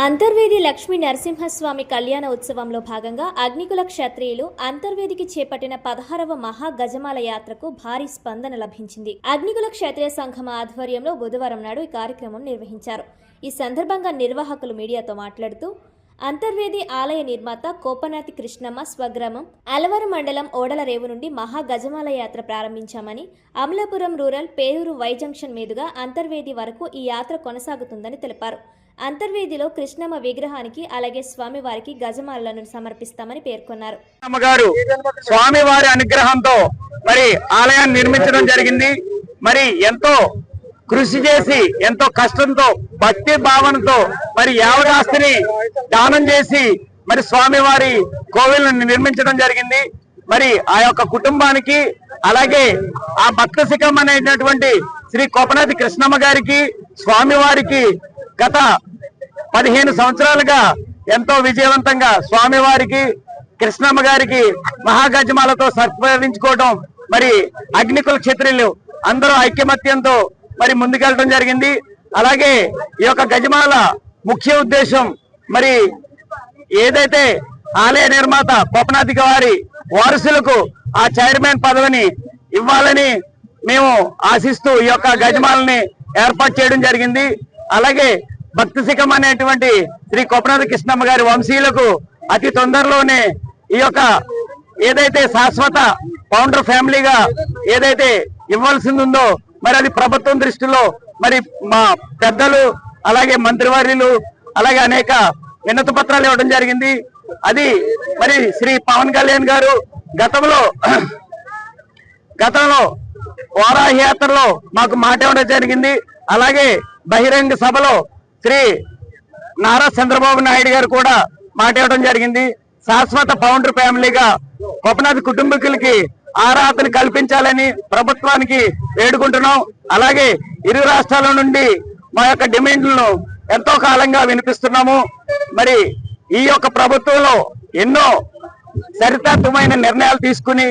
అంతర్వేది లక్ష్మీ నరసింహస్వామి కళ్యాణ ఉత్సవంలో భాగంగా అగ్నికుల క్షత్రియులు అంతర్వేదికి చేపట్టిన 16వ మహా గజమాల యాత్రకు భారీ స్పందన లభించింది. అగ్నికుల క్షత్రియ సంఘం ఆధ్వర్యంలో బుధవారం నాడు ఈ కార్యక్రమం నిర్వహించారు. ఈ సందర్భంగా నిర్వాహకులు మీడియాతో మాట్లాడుతూ అంతర్వేది ఆలయ నిర్మాత కోపనాతి కృష్ణమ్మ స్వగ్రామం అలవరం మండలం ఓడల రేవు నుండి మహా గజమాల యాత్ర ప్రారంభించామని, Amalapuram rural Peruru Y junction మీదుగా అంతర్వేది వరకు ఈ యాత్ర కొనసాగుతుందని తెలిపారు. అంతర్వేదిలో కృష్ణమ్మ విగ్రహానికి అలాగే స్వామివారికి గజమాలను సమర్పిస్తామని పేర్కొన్నారు. స్వామివారి అనుగ్రహంతో మరి ఆలయాన్ని నిర్మించడం జరిగింది. మరి ఎంతో కృషి చేసి ఎంతో కష్టంతో భక్తి భావనతో మరి యావదాస్తిని దానం చేసి మరి స్వామివారి కోవిల్ని నిర్మించడం జరిగింది. మరి ఆ యొక్క కుటుంబానికి అలాగే ఆ భక్త శిఖం అనేటటువంటి శ్రీ కోపనాతి కృష్ణమ్మ గారికి స్వామివారికి గత 15 సంవత్సరాలుగా ఎంతో విజయవంతంగా స్వామివారికి కృష్ణమ్మ గారికి మహాగజమాలతో సత్కరించుకోవడం మరి అగ్నికుల క్షత్రియులు అందరూ ఐక్యమత్యంతో మరి ముందుకెళ్ళడం జరిగింది. అలాగే ఈ యొక్క గజమాల ముఖ్య ఉద్దేశం మరి ఏదైతే ఆలయ నిర్మాత కోపనాథి గారి వారసులకు ఆ చైర్మన్ పదవిని ఇవ్వాలని మేము ఆశిస్తూ ఈ యొక్క గజమాలని ఏర్పాటు చేయడం జరిగింది. అలాగే భక్తి శిఖం అనేటువంటి శ్రీ కోపనాథి కృష్ణమ్మ గారి వంశీయులకు అతి తొందరలోనే ఈ యొక్క ఏదైతే శాశ్వత ఫౌండర్ ఫ్యామిలీగా ఏదైతే ఇవ్వాల్సింది ఉందో మరి అది ప్రభుత్వం దృష్టిలో మరి మా పెద్దలు అలాగే మంత్రివర్యులు అలాగే అనేక వినతి పత్రాలు ఇవ్వడం జరిగింది. అది మరి శ్రీ పవన్ కళ్యాణ్ గారు గతంలో వారాహి యాత్రలో మాకు మాట ఇవ్వడం జరిగింది. అలాగే బహిరంగ సభలో శ్రీ నారా చంద్రబాబు నాయుడు గారు కూడా మాట ఇవ్వడం జరిగింది. శాశ్వత ఫౌండర్ ఫ్యామిలీగా కోపనాథి కుటుంబీకులకి ఆరాధన కల్పించాలని ప్రభుత్వానికి వేడుకుంటున్నాం. అలాగే ఇరు రాష్ట్రాల నుండి మా యొక్క డిమాండ్లను ఎంతో కాలంగా వినిపిస్తున్నాము. మరి ఈ యొక్క ప్రభుత్వంలో ఎన్నో చరిత్రాత్మకమైన నిర్ణయాలు తీసుకుని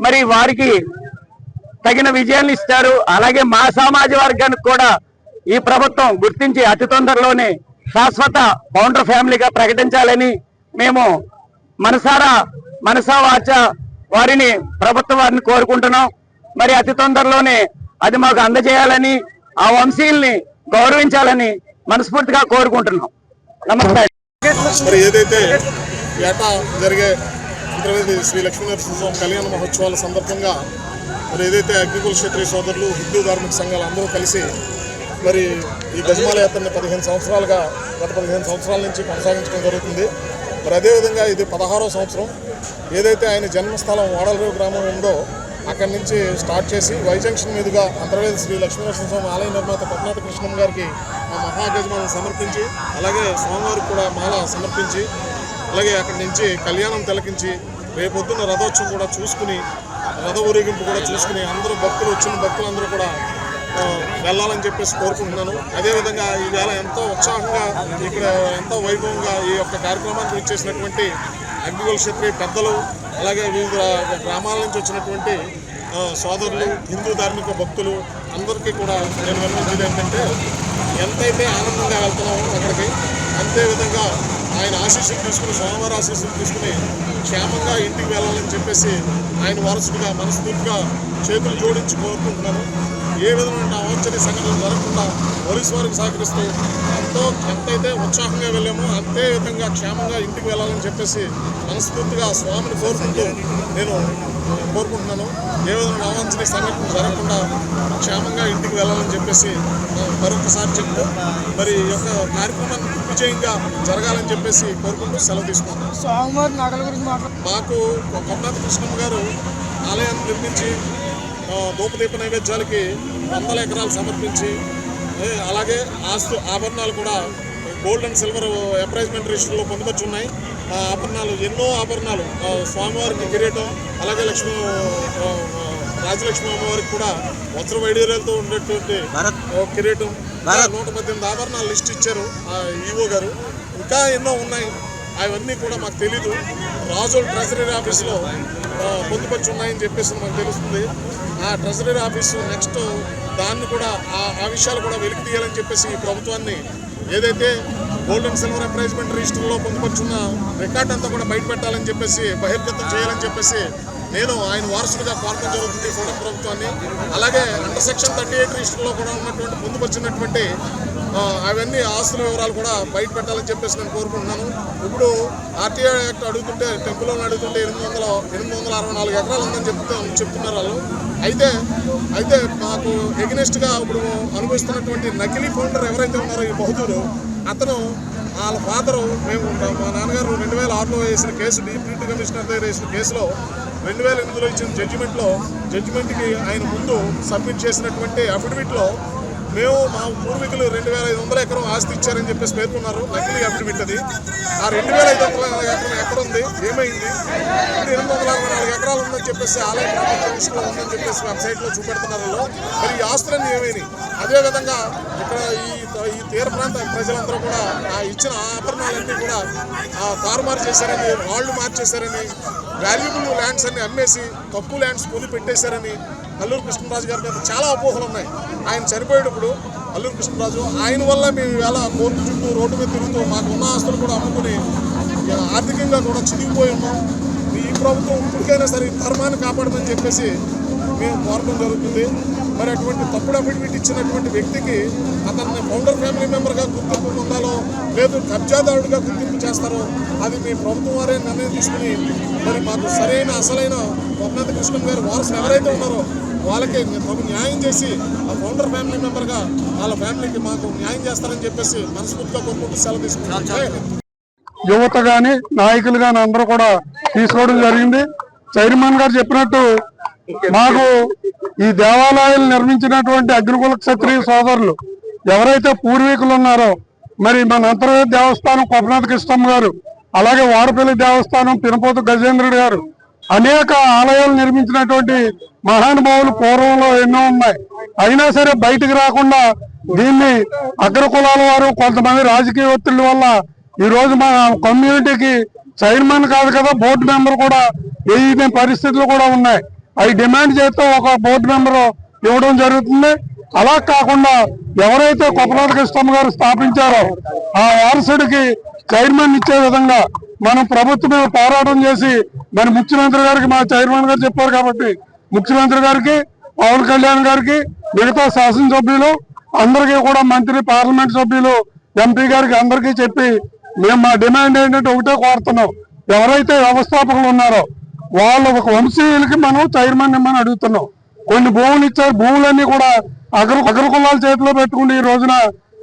మరి వారికి తగిన విజయాన్ని ఇస్తారు. అలాగే మా సామాజిక వర్గానికి కూడా ఈ ప్రభుత్వం గుర్తించి అతి తొందరలోనే శాశ్వత ఫౌండర్ ఫ్యామిలీగా ప్రకటించాలని మేము మనసా వాచ వారిని ప్రభుత్వం వారిని కోరుకుంటున్నాం. మరి అతి తొందరలోనే అది మాకు అందజేయాలని ఆ వంశీయుల్ని గౌరవించాలని మనస్ఫూర్తిగా కోరుకుంటున్నాం. నమస్తే. మరి ఏదైతే ఏటా జరిగే అంతర్వేది శ్రీ లక్ష్మీ నరసింహస్వామి కళ్యాణ మహోత్సవాల సందర్భంగా మరి ఏదైతే అగ్నికుల క్షత్రియ సోదరులు హిందూ ధార్మిక సంఘాలు అందరూ కలిసి మరి ఈ గజమాల యాత్రని గత 15 సంవత్సరాల నుంచి కొనసాగించడం జరుగుతుంది. మరి అదేవిధంగా ఇది 16వ సంవత్సరం. ఏదైతే ఆయన జన్మస్థలం ఓడలరేవు గ్రామం ఉందో అక్కడి నుంచి స్టార్ట్ చేసి వై జంక్షన్ మీదుగా అంతర్వేది శ్రీ లక్ష్మీ నరసింహస్వామి ఆలయ నిర్మాత కోపనాథి కృష్ణమ్మ గారికి ఆ మహాగజమాలను సమర్పించి అలాగే స్వామివారికి కూడా మాల సమర్పించి అలాగే అక్కడి నుంచి కళ్యాణం తిలకించి రేపొద్దున రథోత్సవం కూడా చూసుకుని రథ ఊరేగింపు కూడా చూసుకుని అందరూ వచ్చిన భక్తులందరూ కూడా వెళ్ళాలని చెప్పేసి కోరుకుంటున్నాను. అదేవిధంగా ఈవేళ ఎంతో ఉత్సాహంగా ఇక్కడ ఎంతో వైభవంగా ఈ యొక్క కార్యక్రమానికి వచ్చేసినటువంటి అగ్నికుల క్షత్రియ పెద్దలు అలాగే వివిధ గ్రామాల నుంచి వచ్చినటువంటి సోదరులు హిందూ ధార్మిక భక్తులు అందరికీ కూడా నేను విన్నది ఏంటంటే ఎంతైతే ఆనందంగా వెళ్తున్నామో అక్కడికి అంతేవిధంగా ఆయన ఆశీస్సులు తీసుకుని స్వామివారి ఆశీస్సులు తీసుకుని క్షేమంగా ఇంటికి వెళ్ళాలని చెప్పేసి ఆయన వారసుడిగా మనస్ఫూర్తిగా చేతులు జోడించి కోరుకుంటున్నాను. ఏ విధమైన అవాంఛనీయ సంఘటనలు జరగకుండా పోలీసు వారికి సహకరిస్తూ ఎంతైతే ఉత్సాహంగా వెళ్ళామో అంతే విధంగా క్షేమంగా ఇంటికి వెళ్ళాలని చెప్పేసి మనస్ఫూర్తిగా స్వామిని కోరుకుంటూ నేను కోరుకుంటున్నాను. ఏ విధమైన అవాంఛనీయ సంఘటనలు జరగకుండా క్షేమంగా ఇంటికి వెళ్ళాలని చెప్పేసి మరొకసారి చెప్తూ మరి ఈ యొక్క కార్యక్రమాన్ని విజయంగా జరగాలని చెప్పేసి కోరుకుంటూ సెలవు తీసుకుంటాం. స్వామివారి నగల గురించి మాకు కోపనాథి కృష్ణమ్మ గారు ఆలయాన్ని నిర్మించి ధూపదీప నైవేద్యాలకి 100 ఎకరాలు సమర్పించి అలాగే ఆభరణాలు కూడా గోల్డ్ అండ్ సిల్వర్ అప్రైజ్మెంట్ రిజిస్టర్లో పొందుపరిచి ఉన్నాయి. ఆ ఆభరణాలు ఎన్నో ఆభరణాలు స్వామివారికి కిరీటం అలాగే రాజలక్ష్మి అమ్మవారికి కూడా వజ్ర వైడూర్యాలతో ఉండేటువంటి కిరీటం 118 ఆభరణాలు లిస్ట్ ఇచ్చారు ఈవో గారు. ఇంకా ఎన్నో ఉన్నాయి, అవన్నీ కూడా మాకు తెలీదు. రాజోల ట్రెజరీ ఆఫీస్లో పొందుపరిచి ఉన్నాయని చెప్పేసి మాకు తెలుస్తుంది. ఆ ట్రెజరీ ఆఫీసు నెక్స్ట్ దాన్ని కూడా ఆ విషయాలు కూడా వెలికి తీయాలని చెప్పేసి ఈ ప్రభుత్వాన్ని ఏదైతే గోల్డ్ అండ్ సిల్వర్ అప్రైజ్మెంట్ రిజిస్టర్లో పొందుపరుచున్న రికార్డ్ అంతా కూడా బయట పెట్టాలని చెప్పేసి, బహిర్గతం చేయాలని చెప్పేసి నేను ఆయన వారసుడిగా కోరడం జరుగుతుంది కూటమి ప్రభుత్వాన్ని. అలాగే అండర్ సెక్షన్ 38 రిజిస్టర్లో కూడా ఉన్నటువంటి పొందుపరిచినటువంటి అవన్నీ ఆస్తుల వివరాలు కూడా బయట పెట్టాలని చెప్పేసి నేను కోరుకుంటున్నాను. ఇప్పుడు ఆర్టీఐ యాక్ట్ అడుగుతుంటే, టెంపుల్ లోన్ అడుగుతుంటే 864 ఎకరాలు ఉందని చెప్తున్నారు వాళ్ళు. అయితే మాకు ఎగ్నెస్ట్గా ఇప్పుడు అనుభవిస్తున్నటువంటి నకిలీ ఫౌండర్ ఎవరైతే ఉన్నారో ఈ బహదూరు, అతను వాళ్ళ ఫాదరు, మా నాన్నగారు 2006లో వేసిన కేసు, డిప్యూటీ కమిషనర్ దగ్గర వేసిన కేసులో 2008లో ఇచ్చిన జడ్జిమెంట్కి ఆయన ముందు సబ్మిట్ చేసినటువంటి అఫిడవిట్లో మేము మా పూర్వీకులు 2500 ఎకరం ఆస్తి ఇచ్చారని చెప్పేసి పేర్కొన్నారు. నకిలీ అఫిడవిట్ అది. ఆ 2500 ఎకరం ఎక్కడుంది, ఏమైంది? 864 ఎకరాలు ఉందని చెప్పేసి ఆలయ లిస్టులో ఉందని చెప్పేసి వెబ్సైట్లో చూపెడుతున్నారు. మరి ఈ ఆస్తులన్నీ ఏమైనాయి? అదేవిధంగా ఇక్కడ ఈ తీర ప్రాంత ప్రజలందరూ కూడా ఇచ్చిన ఆభరణాలన్నీ కూడా తారుమారు చేశారని, రాళ్లు మార్చేశారని, వాల్యుబుల్ ల్యాండ్స్ అన్ని అమ్మేసి తక్కువ ల్యాండ్స్ కొని పెట్టేశారని అల్లూరు కృష్ణరాజు గారి మీద చాలా అపోహలు ఉన్నాయి. ఆయన చనిపోయేటప్పుడు అల్లూరు కృష్ణరాజు, ఆయన వల్ల మేము ఇవాళ కోర్టు చుట్టూ రోడ్డు మీద తిరుగుతూ మాకు ఉన్న ఆస్తులు కూడా అమ్ముకుని ఆర్థికంగా కూడా చిరిగిపోయి ఉన్నాం. ఈ ప్రభుత్వం ఇప్పటికైనా సరే ధర్మాన్ని కాపాడమని చెప్పేసి మేము కోరడం జరుగుతుంది. మరి అటువంటి తప్పుడు అఫిడవిట్ ఇచ్చినటువంటి వ్యక్తికి అతన్ని ఫౌండర్ ఫ్యామిలీ మెంబర్గా గుర్తింపు పొందాలో లేదు కబ్జాదారుడిగా గుర్తింపు చేస్తారో అది మీ ప్రభుత్వం వారే నిర్ణయం తీసుకుని మరి మాకు సరైన అసలైన గోపనాథ కృష్ణ గారు వారసులు ఎవరైతే ఉన్నారో వాళ్ళకి న్యాయం చేసి ఆ ఫౌండర్ ఫ్యామిలీ మెంబర్గా వాళ్ళ ఫ్యామిలీకి మాకు న్యాయం చేస్తారని చెప్పేసి మనస్ఫూర్తిగా కోరుకుంటూ సెలవు తీసుకుంటున్నాం. యువత గాని నాయకులు గాని అందరూ కూడా తీసుకోవడం జరిగింది. చైర్మన్ గారు చెప్పినట్టు మాకు ఈ దేవాలయాలు నిర్మించినటువంటి అగ్నికుల క్షత్రియ సోదరులు ఎవరైతే పూర్వీకులు ఉన్నారో, మరి మన అంతర్వేది దేవస్థానం గోపనాథ కృష్ణమ్మ గారు, అలాగే వాడపల్లి దేవస్థానం పినపోతు గజేంద్రుడు గారు అనేక ఆలయాలు నిర్మించినటువంటి మహానుభావులు పూర్వంలో ఎన్నో ఉన్నాయి. అయినా సరే బయటకు రాకుండా దీన్ని అగ్రకులాల వారు కొంతమంది రాజకీయ ఒత్తిళ్ల వల్ల ఈ రోజు మా కమ్యూనిటీకి చైర్మన్ కాదు కదా, బోర్డు మెంబర్ కూడా వేయని పరిస్థితులు కూడా ఉన్నాయి. అవి డిమాండ్ చేస్తూ ఒక బోర్డు మెంబర్ ఇవ్వడం జరుగుతుంది. అలా కాకుండా ఎవరైతే గోపనాథ కృష్ణమ్మ గారు స్థాపించారో ఆ వారసుడికి చైర్మన్ ఇచ్చే విధంగా మనం ప్రభుత్వం మీద పోరాటం చేసి మరి ముఖ్యమంత్రి గారికి మా చైర్మన్ గారు చెప్పారు కాబట్టి ముఖ్యమంత్రి గారికి, పవన్ కళ్యాణ్ గారికి, మిగతా శాసనసభ్యులు అందరికీ కూడా మంత్రి, పార్లమెంట్ సభ్యులు, ఎంపీ గారికి అందరికీ చెప్పి మేము మా డిమాండ్ ఏంటంటే ఒకటే కోరుతున్నాం. ఎవరైతే వ్యవస్థాపకులు ఉన్నారో వాళ్ళ ఒక వంశీయులకి మనం చైర్మన్ ఇమ్మని అడుగుతున్నాం. కొన్ని భూములు ఇచ్చారు, భూములన్నీ కూడా అగ్రకులాల చేతిలో పెట్టుకుని ఈ రోజున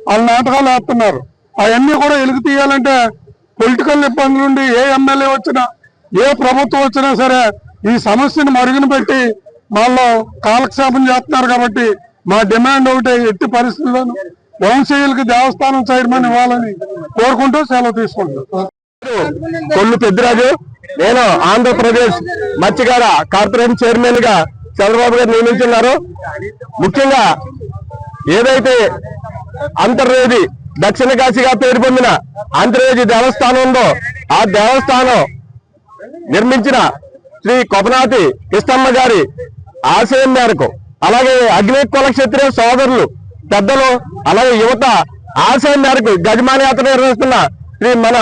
వాళ్ళ నాటకాలు వేస్తున్నారు. అవన్నీ కూడా ఎలుగు తీయాలంటే పొలిటికల్ ఇబ్బందుల నుండి ఏ ఎమ్మెల్యే వచ్చినా, ఏ ప్రభుత్వం వచ్చినా సరే ఈ సమస్యను మరుగున పెట్టి వాళ్ళు కాలక్షేపం చేస్తున్నారు. కాబట్టి మా డిమాండ్ ఒకటే, ఎట్టి పరిస్థితుల్లోనూ వంశీయులకి దేవస్థానం చైర్మన్ ఇవ్వాలని కోరుకుంటూ సెలవు తీసుకుంటున్నాం. కొల్లు పెద్దిరాజు. నేను ఆంధ్రప్రదేశ్ మత్స్యకార కార్పొరేషన్ చైర్మన్ గా చంద్రబాబు గారు నియమించున్నారు. ముఖ్యంగా ఏదైతే అంతర్వేది దక్షిణ కాశీగా పేరు పొందిన అంతర్వేది దేవస్థానం ఉందో ఆ దేవస్థానం నిర్మించిన శ్రీ గోపనాథి కృష్ణమ్మ గారి ఆశయం మేరకు, అలాగే అగ్నికుల క్షత్రియ సోదరులు పెద్దలు, అలాగే యువత ఆశయం మేరకు గజమాల యాత్ర నిర్వహిస్తున్న శ్రీ మన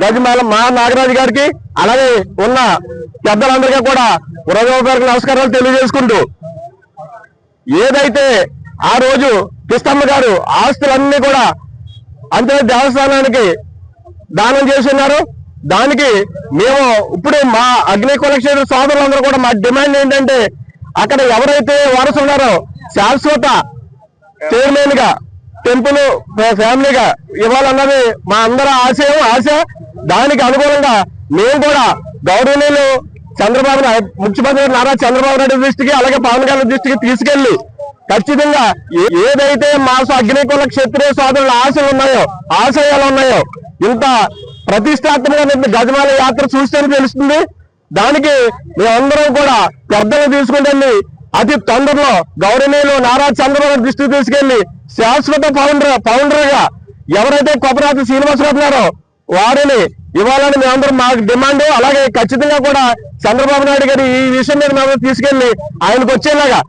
గజమాల మా నాగరాజు గారికి, అలాగే ఉన్న పెద్దలందరికీ కూడా హృదయపూర్వక నమస్కారాలు తెలియజేసుకుంటూ, ఏదైతే ఆ రోజు కృష్ణమ్మ గారు ఆస్తులన్నీ కూడా అంతే దేవస్థానానికి దానం చేసి ఉన్నారు. దానికి మేము ఇప్పుడు మా అగ్నికుల క్షేత్ర సోదరులందరూ కూడా మా డిమాండ్ ఏంటంటే అక్కడ ఎవరైతే వారసులు ఉన్నారో శాశ్వత చైర్మన్ గా టెంపుల్ ఫ్యామిలీగా ఇవ్వాలన్నది మా అందరి ఆశ. దానికి అనుగుణంగా మేము కూడా గౌరవనీయులు ముఖ్యమంత్రి నారా చంద్రబాబు నాయుడు దృష్టికి, అలాగే పవన్ కళ్యాణ్ దృష్టికి తీసుకెళ్లి ఖచ్చితంగా ఏదైతే మా అగ్నికుల క్షత్రియ సోదరుల ఆశయాలు ఉన్నాయో ఇంత ప్రతిష్టాత్మకమైన గజమాల యాత్ర చూస్తేనే తెలుస్తుంది. దానికి మేమందరం కూడా పెద్దలు తీసుకుంటే అతి తొందరలో గౌరవనీయులు నారా చంద్రబాబు దృష్టికి తీసుకెళ్లి శాశ్వత ఫౌండర్ గా ఎవరైతే గోపనాథ శ్రీనివాసరావు ఉన్నారో వారిని ఇవ్వాలని మేమందరం మా డిమాండ్. అలాగే ఖచ్చితంగా కూడా చంద్రబాబు నాయుడు గారి ఈ విషయం మీద మేము తీసుకెళ్లి ఆయనకు వచ్చేలాగా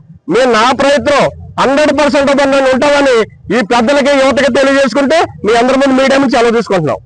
నా ప్రయత్నం 100% ఉంటామని ఈ పెద్దలకి యువతకి తెలియజేసుకుంటూ మీ అందరి ముందు మీడియా నుంచి సెలవు తీసుకుంటున్నాం.